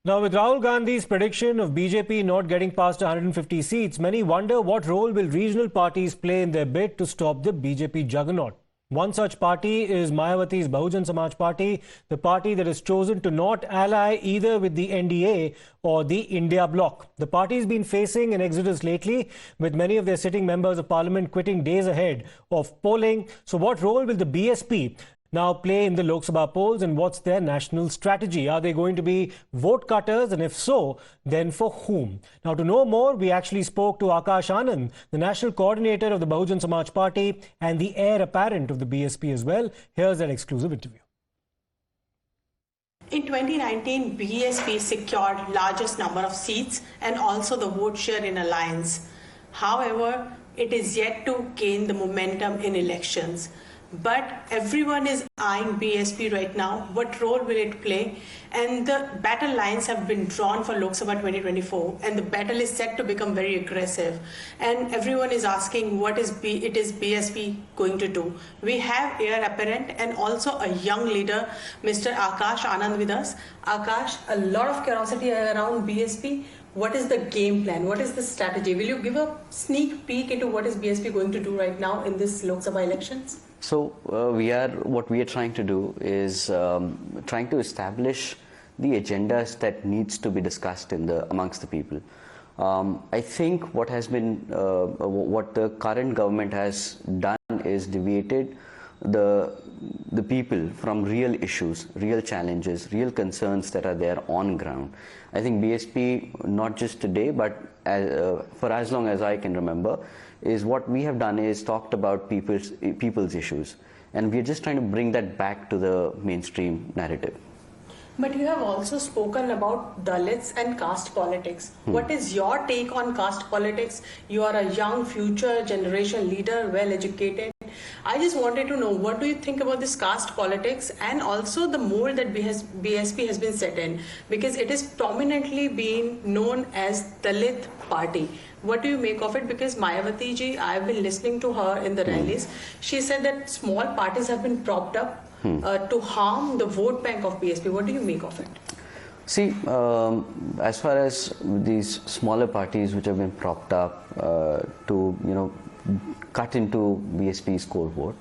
Now, with Rahul Gandhi's prediction of BJP not getting past 150 seats, many wonder what role will regional parties play in their bid to stop the BJP juggernaut. One such party is Mayawati's Bahujan Samaj Party, the party that has chosen to not ally either with the NDA or the India bloc. The party has been facing an exodus lately, with many of their sitting members of parliament quitting days ahead of polling. So what role will the BSP now play in the Lok Sabha polls, and what's their national strategy? Are they going to be vote cutters, and if so, then for whom? Now, to know more, we actually spoke to Akash Anand, the national coordinator of the Bahujan Samaj Party and the heir apparent of the BSP as well. Here's that exclusive interview. In 2019, BSP secured largest number of seats and also the vote share in alliance. However, it is yet to gain the momentum in elections. But everyone is eyeing BSP right now. What role will it play? And the battle lines have been drawn for Lok Sabha 2024, and the battle is set to become very aggressive. And everyone is asking what is BSP going to do? We have heir apparent and also a young leader, Mr. Akash Anand, with us. Akash, a lot of curiosity around BSP. What is the game plan? What is the strategy? Will you give a sneak peek into what is BSP going to do right now in this Lok Sabha elections? So what we are trying to do is trying to establish the agendas that needs to be discussed amongst the people. I think what the current government has done is deviated the people from real issues, real challenges, real concerns that are there on ground. I think BSP, not just today, but for as long as I can remember, is what we have done is talked about people's issues, and we're just trying to bring that back to the mainstream narrative. But you have also spoken about Dalits and caste politics. What is your take on caste politics? You are a young future generation leader, well educated. I just wanted to know, what do you think about this caste politics and also the mold that BSP has been set in? Because it is prominently being known as Dalit party. What do you make of it? Because Mayawati ji, I've been listening to her in the rallies. She said that small parties have been propped up to harm the vote bank of BSP. What do you make of it? See, as far as these smaller parties which have been propped up to, cut into BSP's core vote,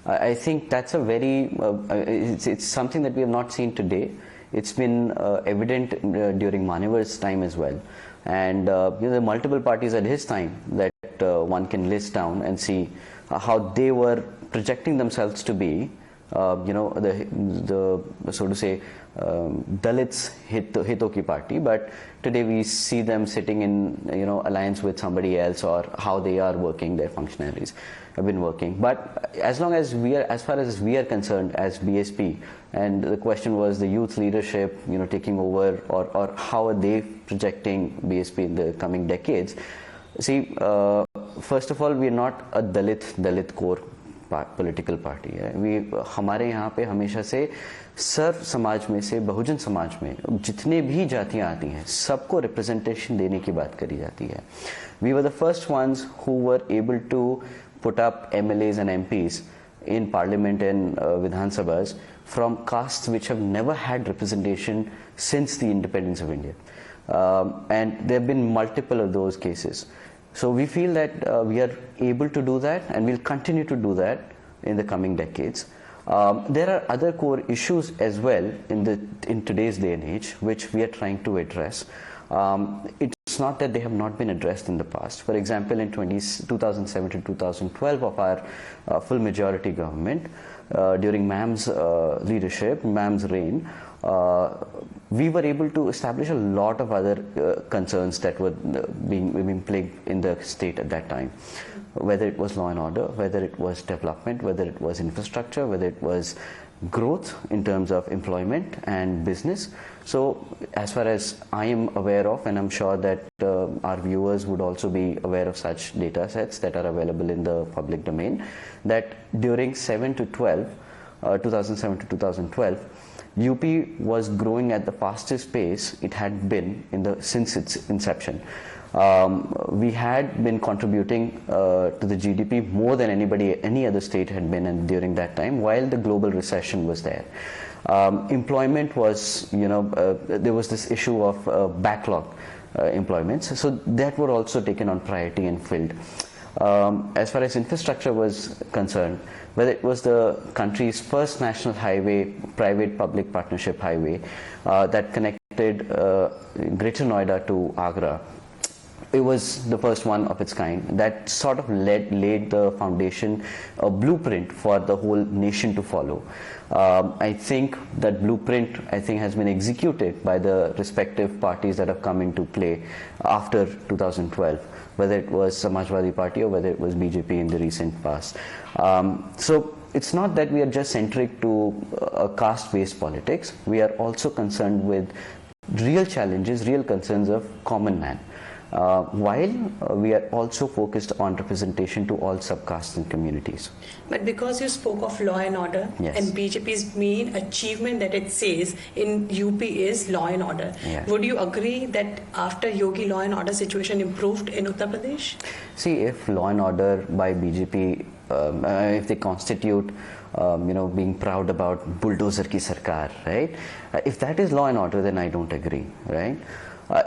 I think that's a very, it's something that we have not seen today. It's been evident during Manevar's time as well. And there are multiple parties at his time that one can list down and see how they were projecting themselves to be, the so to say, Dalits Hito ki party, but today we see them sitting in alliance with somebody else, or how they are working, their functionaries have been working. But as far as we are concerned as BSP, and the question was the youth leadership taking over, or how are they projecting BSP in the coming decades. See, first of all, we are not a Dalit core political party है. हमारे यहाँ पे हमेशा से सर्व समाज में से बहुजन समाज में जितने भी जातियाँ आती हैं सबको रिप्रेजेंटेशन देने की बात करी जाती है. We were the first ones who were able to put up MLAs and MPs in parliament and Vidhan Sabhas from castes which have never had representation since the independence of India. And there have been multiple of those cases. So we feel that we are able to do that, and we'll continue to do that in the coming decades. There are other core issues as well in today's day and age which we are trying to address. It's not that they have not been addressed in the past. For example, in 2007 to 2012 of our full majority government, during ma'am's leadership, ma'am's reign, we were able to establish a lot of other concerns that were being plagued in the state at that time, whether it was law and order, whether it was development, whether it was infrastructure, whether it was growth in terms of employment and business. So as far as I am aware of, and I'm sure that our viewers would also be aware of such data sets that are available in the public domain, that during 2007 to 2012, UP was growing at the fastest pace it had been since its inception. We had been contributing to the GDP more than any other state had been during that time, while the global recession was there. Employment was, there was this issue of backlog employments, so that were also taken on priority and filled. As far as infrastructure was concerned, whether it was the country's first national highway, private-public partnership highway that connected Greater Noida to Agra, it was the first one of its kind that sort of laid the foundation, a blueprint for the whole nation to follow. I think that blueprint has been executed by the respective parties that have come into play after 2012, whether it was Samajwadi Party or whether it was BJP in the recent past. So it's not that we are just centric to caste-based politics. We are also concerned with real challenges, real concerns of common man. While we are also focused on representation to all subcastes and communities. But because you spoke of law and order, yes, and BJP's main achievement that it says in UP is law and order, yes, would you agree that after Yogi, law and order situation improved in Uttar Pradesh? See, if law and order by BJP, if they constitute being proud about bulldozer ki sarkar, right? If that is law and order, then I don't agree, right?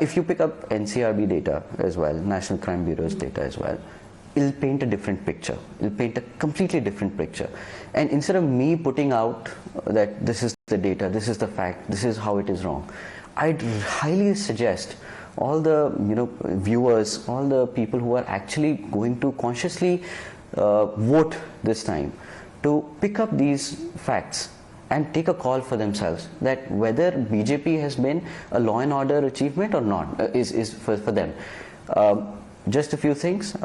If you pick up NCRB data as well, National Crime Bureau's data as well, it'll paint a different picture. It'll paint a completely different picture. And instead of me putting out that this is the data, this is the fact, this is how it is wrong, I'd highly suggest all the viewers, all the people who are actually going to consciously vote this time, to pick up these facts and take a call for themselves, that whether BJP has been a law and order achievement or not is for them. Just a few things.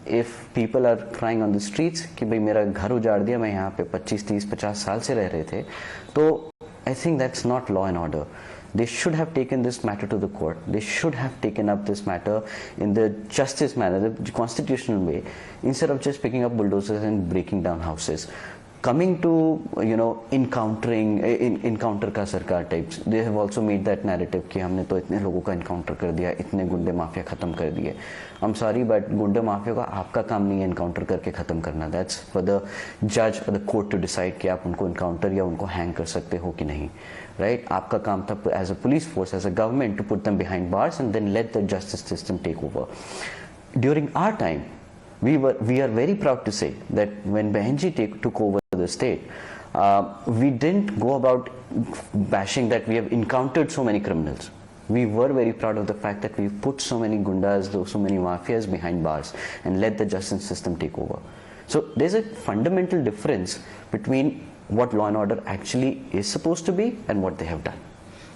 If people are crying on the streets कि भाई मेरा घर उजाड़ दिया, मैं यहाँ पे 25, 30, 50 साल से रह रहे थे, तो I think that's not law and order. They should have taken this matter to the court. They should have taken up this matter in the justice manner, the constitutional way, instead of just picking up bulldozers and breaking down houses. Coming to encounter का सरकार types, they have also made that narrative कि हमने तो इतने लोगों का encounter कर दिया, इतने गुंडे माफिया खत्म कर दिए. I'm sorry, but गुंडे माफिया का आपका काम नहीं है encounter करके खत्म करना. That's for the judge or the court to decide कि आप उनको encounter या उनको hang कर सकते हो कि नहीं. Right? आपका काम था as a police force, as a government, to put them behind bars and then let the justice system take over. During our time, we are very proud to say that when Behenji took over the state, we didn't go about bashing that we have encountered so many criminals. We were very proud of the fact that we put so many gundas, so many mafias behind bars and let the justice system take over. So there's a fundamental difference between what law and order actually is supposed to be and what they have done.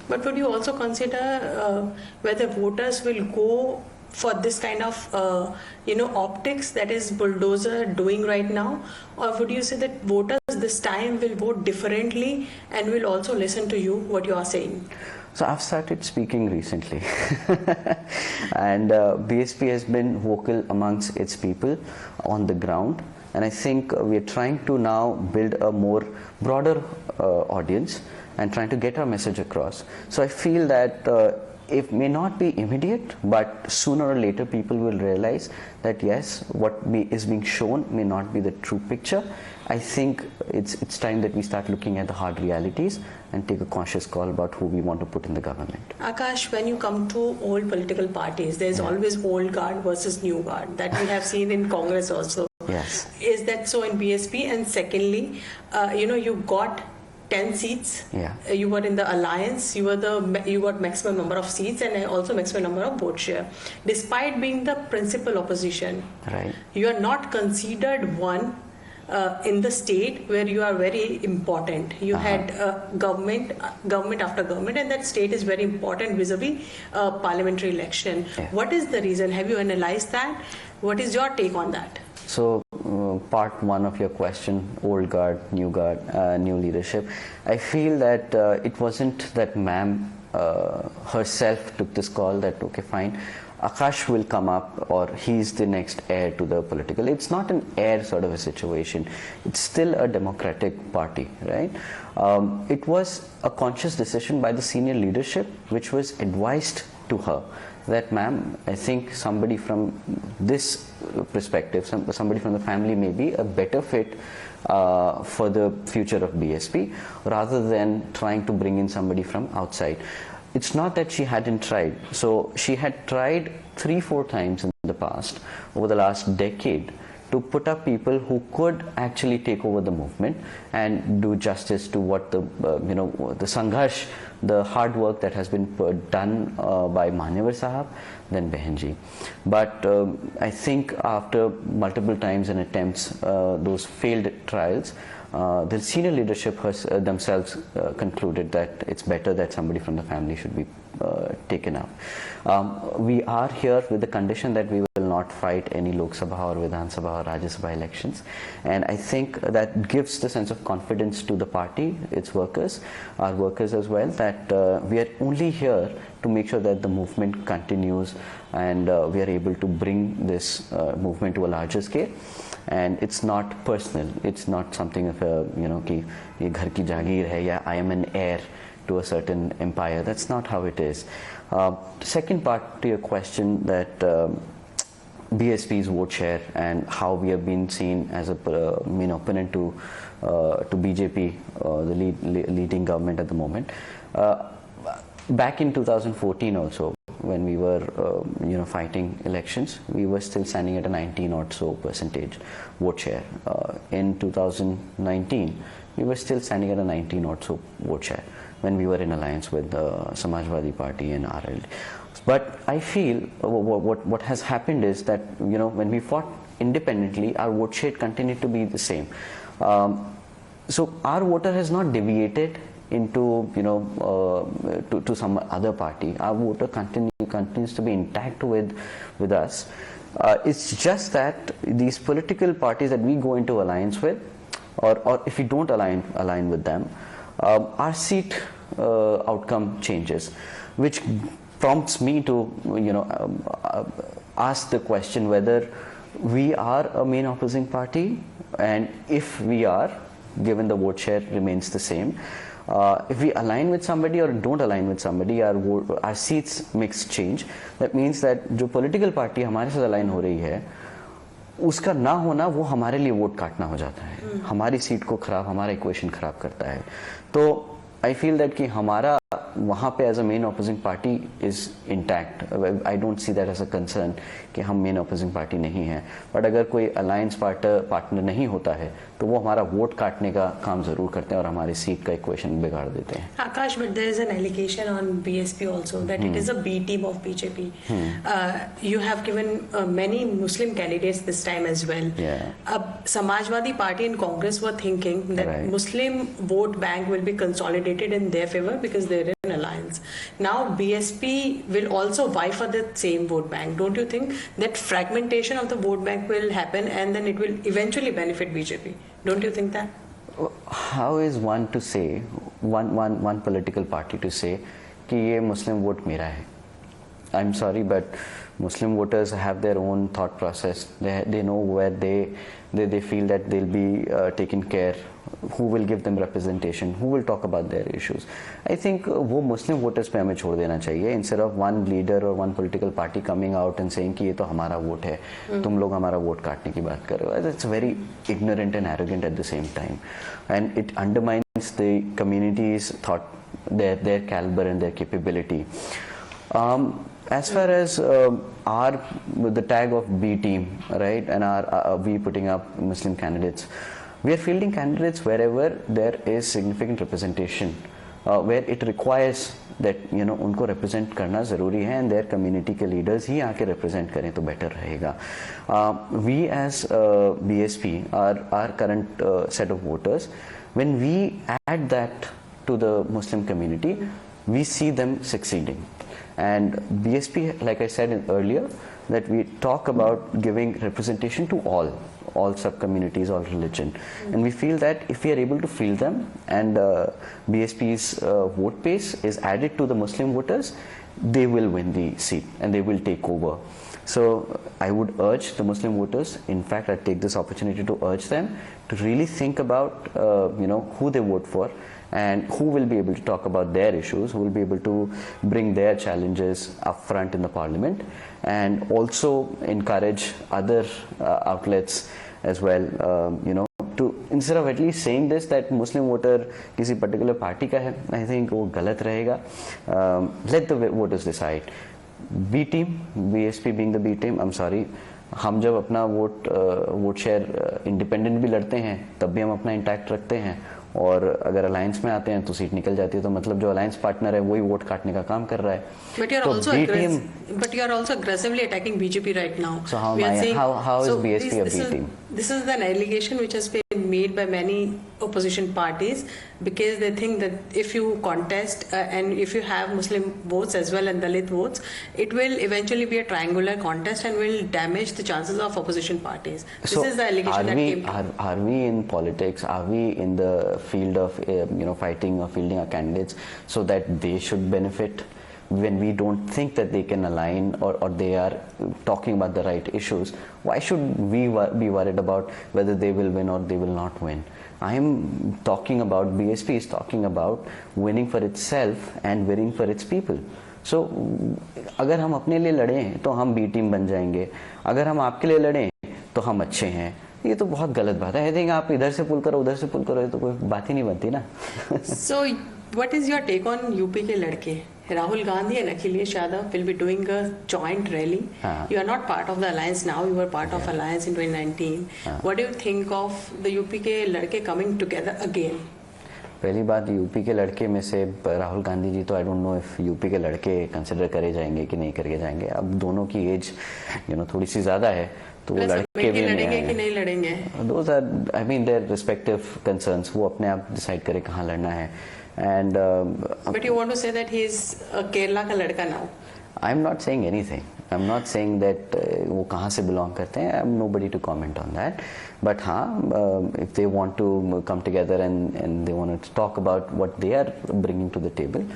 But would you also consider whether voters will go for this kind of optics that is bulldozer doing right now, or would you say that voters this time will vote differently and will also listen to you what you are saying? So I've started speaking recently and BSP has been vocal amongst its people on the ground, and I think we are trying to now build a more broader audience and trying to get our message across. So I feel that it may not be immediate, but sooner or later people will realize that yes, what is being shown may not be the true picture. I think it's time that we start looking at the hard realities and take a conscious call about who we want to put in the government. Akash, when you come to old political parties, there's always old guard versus new guard. That we have seen in Congress also. Yes. Is that so in BSP? And secondly, you got 10 seats. Yeah. You were in the alliance. You got maximum number of seats and also maximum number of vote share. Despite being the principal opposition, right, you are not considered one in the state where you are very important. You had government after government, and that state is very important vis-a-vis parliamentary election. Yeah. What is the reason? Have you analyzed that? What is your take on that? So part one of your question, old guard, new leadership, I feel that it wasn't that ma'am herself took this call that okay fine, Akash will come up or he's the next heir to the political. It's not an heir sort of a situation. It's still a democratic party, right? It was a conscious decision by the senior leadership which was advised to her that ma'am, I think somebody from this perspective, somebody from the family may be a better fit for the future of BSP, rather than trying to bring in somebody from outside. It's not that she hadn't tried. So she had tried 3-4 times in the past, over the last decade, to put up people who could actually take over the movement and do justice to what the the Sangharsh, the hard work that has been done by Manyavar Sahab, then Behenji. But I think after multiple times and attempts, those failed trials, the senior leadership themselves concluded that it's better that somebody from the family should be taken up. We are here with the condition that we will not fight any Lok Sabha or Vidhan Sabha or Rajya Sabha elections, and I think that gives the sense of confidence to the party, its workers, our workers as well, that we are only here to make sure that the movement continues and we are able to bring this movement to a larger scale. And it's not personal. It's not something of a कि ये घर की जागीर है या I am an heir to a certain empire. That's not how it is. Second part to your question, that BSP's vote share and how we have been seen as a opponent to BJP, the leading government at the moment. Back in 2014 also, when we were fighting elections, we were still standing at a 19 or so percentage vote share. In 2019, we were still standing at a 19 or so vote share when we were in alliance with the Samajwadi Party and RLD. But I feel what has happened is that when we fought independently, our vote share continued to be the same. So our voter has not deviated into to some other party. Our voter continues to be intact with us. It's just that these political parties that we go into alliance with, or if we don't align with them, our seat outcome changes, which prompts me to ask the question whether we are a main opposing party, and if we are, given the vote share remains the same, if we align with somebody or don't align with somebody, our seats mix change. That means that जो political party हमारे साथ align हो रही है, उसका ना होना वो हमारे लिए वोट काटना हो जाता है, हमारी सीट को खराब, हमारा इक्वेशन खराब करता है. तो I feel that कि हमारा वहाँ पे as a main opposing party is intact. I don't see that as a concern कि हम main opposing party नहीं हैं. But अगर कोई alliance partner नहीं होता है, तो वो हमारा वोट काटने का काम जरूर करते हैं और हमारी सीट का इक्वेशन बिगाड़ देते हैं. Akash, but there is an allegation on BSP also that it is a B team of BJP. You have given many Muslim candidates this time as well. Yeah. Samajwadi Party and Congress were thinking that Muslim vote bank will be consolidated in their favor because they're in alliance. Now BSP will also vie for the same vote bank. Don't you think that fragmentation of the vote bank will happen and then it will eventually benefit BJP? Don't you think that? How is one to say, one political party to say कि ये Muslim vote मेरा है? I'm sorry, but Muslim voters have their own thought process. They know where they feel that they'll be taken care, who will give them representation, who will talk about their issues. I think वो Muslim voters पे हमें छोड़ देना चाहिए, instead of one leader or one political party coming out and saying कि ये तो हमारा वोट है, तुम लोग हमारा वोट काटने की बात कर रहे हो. It's very ignorant and arrogant at the same time, and it undermines the community's thought, their caliber and their capability. As far as the tag of B team, right, and we putting up Muslim candidates, we are fielding candidates wherever there is significant representation, where it requires that उनको represent करना ज़रूरी है, and their community के leaders ही आके represent करें तो better रहेगा. We as BSP, our current set of voters, when we add that to the Muslim community, we see them succeeding. And BSP, like I said earlier, that we talk about giving representation to all sub-communities, all religion. And we feel that if we are able to field them and BSP's vote base is added to the Muslim voters, they will win the seat and they will take over. So I would urge the Muslim voters, in fact I take this opportunity to urge them to really think about who they vote for, and who will be able to talk about their issues, who will be able to bring their challenges up front in the parliament, and also encourage other outlets as well, to instead of at least saying this that Muslim voter किसी particular party का है, I think वो गलत रहेगा. Let the voters decide. B team, BSP being the B team, I am sorry, हम जब अपना vote share independent भी लड़ते हैं तब भी हम अपना इंटैक्ट रखते हैं, और अगर अलायंस में आते हैं तो सीट निकल जाती है, तो मतलब जो अलायंस पार्टनर है वही वोट काटने का काम कर रहा है. But you are also aggressively attacking BJP right now. So how is BSP a B team? This is an allegation which has been made by many opposition parties, because they think that if you contest and if you have Muslim votes as well and Dalit votes, it will eventually be a triangular contest and will damage the chances of opposition parties. This is the allegation that came. Are we in politics? Are we in the field of fighting or fielding our candidates so that they should benefit, when we don't think that they can align or they are talking about the right issues? Why should we be worried about whether they will win or they will not win? I am talking about, BSP is talking about winning for itself and winning for its people. So अगर हम अपने लिए लड़ें तो हम B team बन जाएंगे, अगर हम आपके लिए लड़ें तो हम अच्छे हैं. ये तो बहुत गलत बात है. आई थिंक आप इधर से पुल करो उधर से पुल करो, ये तो कोई बात ही नहीं बनती ना. So what is your take on UP के लड़के? Rahul Gandhi and Akhilesh Yadav will be doing a joint rally. You are not part of the alliance now. You were part of alliance in 2019. What do you think of the UP के लड़के coming together again? पहली बात, UP के लड़के में से राहुल गांधी जी तो I don't know if UP के लड़के कंसिडर करे जाएंगे कि नहीं करे जाएंगे. अब दोनों की एज थोड़ी सी ज़्यादा है, तो वो लड़के भी लड़ेंगे कि नहीं लड़ेंगे. Those are, I mean, their respective concerns. वो अपने आप डिसाइड करे कहाँ लड़ना है. And but you want to say that he is a Kerala का लड़का now? I'm not saying anything. I'm not saying that वो कहाँ से belong करते हैं. I'm nobody to comment on that. But हाँ, if they want to come together and they want to talk about what they are bringing to the table,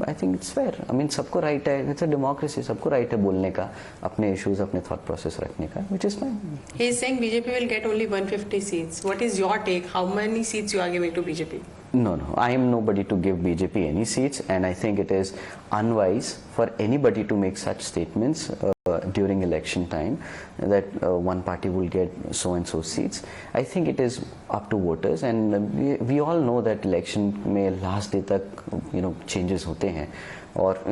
I think it's fair. I mean, सबको right है. It's a democracy. सबको right है बोलने का, अपने issues, अपने thought process रखने का, which is fine. He is saying BJP will get only 150 seats. What is your take? How many seats you are giving to BJP? No, I am nobody to give BJP any seats, and I think it is unwise for anybody to make such statements during election time that one party will get so and so seats. I think it is up to voters, and we all know that election में last day तक changes होते हैं, और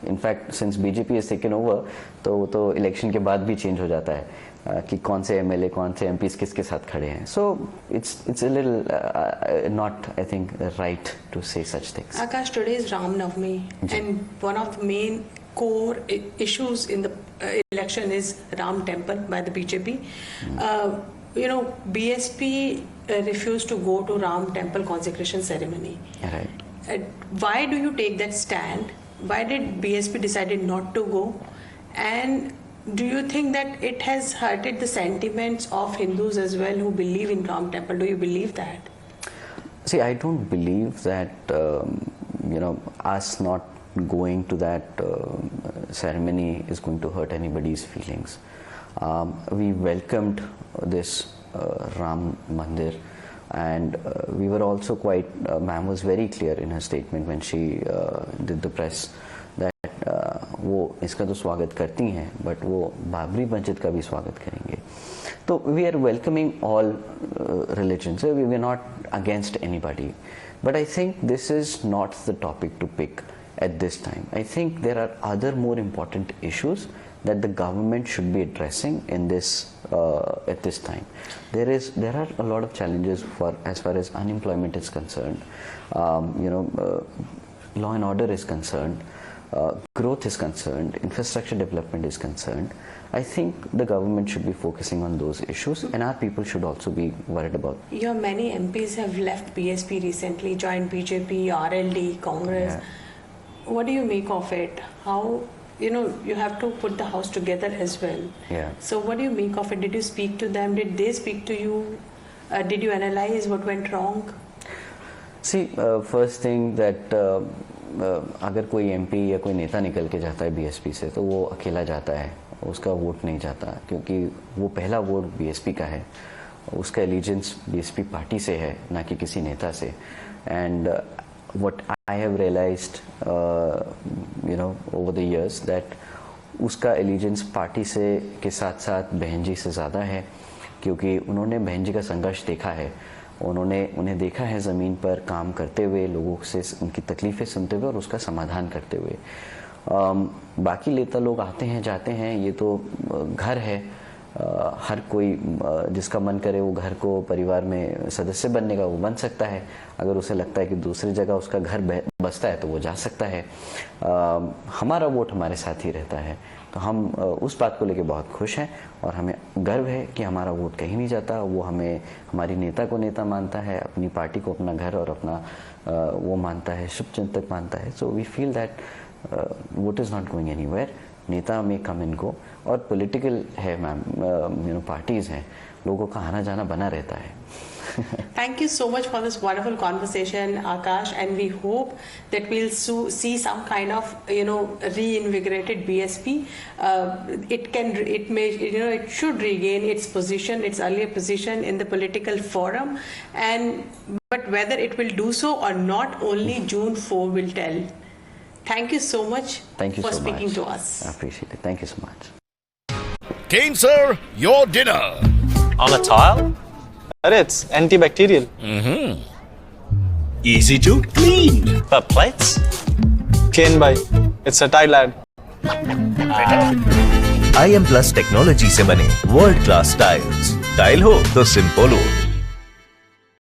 in fact since BJP has taken over तो election के बाद भी change हो जाता है कि कौन से MLA कौन से MPs किसके साथ खड़े हैं. So it's a little not, I think, right to say such things. Akash, today is Ram Navami, and one of the main core issues in the election is Ram Temple by the BJP. BSP refused to go to Ram Temple consecration ceremony. Right. Why do you take that stand? Why did BSP decided not to go? And do you think that it has hurted the sentiments of Hindus as well who believe in Ram Temple? Do you believe that? See, I don't believe that us not going to that ceremony is going to hurt anybody's feelings. We welcomed this Ram Mandir, and we were also quite, ma'am was very clear in her statement when she did the press that वो इसका तो स्वागत करती हैं, but वो बाबरी मस्जिद का भी स्वागत करेंगे. तो we are welcoming all religions, we are not against anybody, but I think this is not the topic to pick at this time. I think there are other more important issues that the government should be addressing in this at this time. There are a lot of challenges as far as unemployment is concerned, law and order is concerned, growth is concerned, infrastructure development is concerned. I think the government should be focusing on those issues, and our people should also be worried about. Your many MPs have left BSP recently, joined BJP, RLD, Congress. Yeah. What do you make of it? How, you have to put the house together as well. Yeah. So what do you make of it? Did you speak to them? Did they speak to you? Did you analyze what went wrong? See, first thing that अगर कोई MP या कोई नेता निकल के जाता है BSP से, तो वो अकेला जाता है, उसका वोट नहीं जाता, क्योंकि वो पहला वोट BSP का है, उसका एलिजेंस BSP पार्टी से है, ना कि किसी नेता से. And what I have realized over the years that उसका एलिजेंस पार्टी से के साथ साथ बहन जी से ज़्यादा है, क्योंकि उन्होंने बहन जी का संघर्ष देखा है. उन्हें देखा है ज़मीन पर काम करते हुए, लोगों से उनकी तकलीफ़ें सुनते हुए और उसका समाधान करते हुए। बाकी नेता लोग आते हैं जाते हैं, ये तो घर है। हर कोई जिसका मन करे वो घर को परिवार में सदस्य बनने का वो बन सकता है। अगर उसे लगता है कि दूसरी जगह उसका घर बसता है तो वो जा सकता है। हमारा वोट हमारे साथ ही रहता है, तो हम उस बात को लेके बहुत खुश हैं और हमें गर्व है कि हमारा वोट कहीं नहीं जाता। वो हमें, हमारी नेता को नेता मानता है, अपनी पार्टी को अपना घर और अपना वो मानता है, शुभचिंतक मानता है। So we feel that vote is not going anywhere. नेता में कम इनको, और पॉलिटिकल है मैम, पार्टीज हैं, लोगों का आना जाना बना रहता है। Thank you so much for this wonderful conversation, Akash, and we hope that we'll see some kind of reinvigorated BSP. It should regain its position, its earlier position in the political forum, but whether it will do so or not, only June 4 will tell. Thank you so much for speaking to us. I appreciate it. Thank you so much. Kane sir, your dinner. On a tile? It's antibacterial. Easy to clean. But plates? Clean by. It's a tile ad. IM Plus technology से बने world class tiles. Tile हो तो simple हो।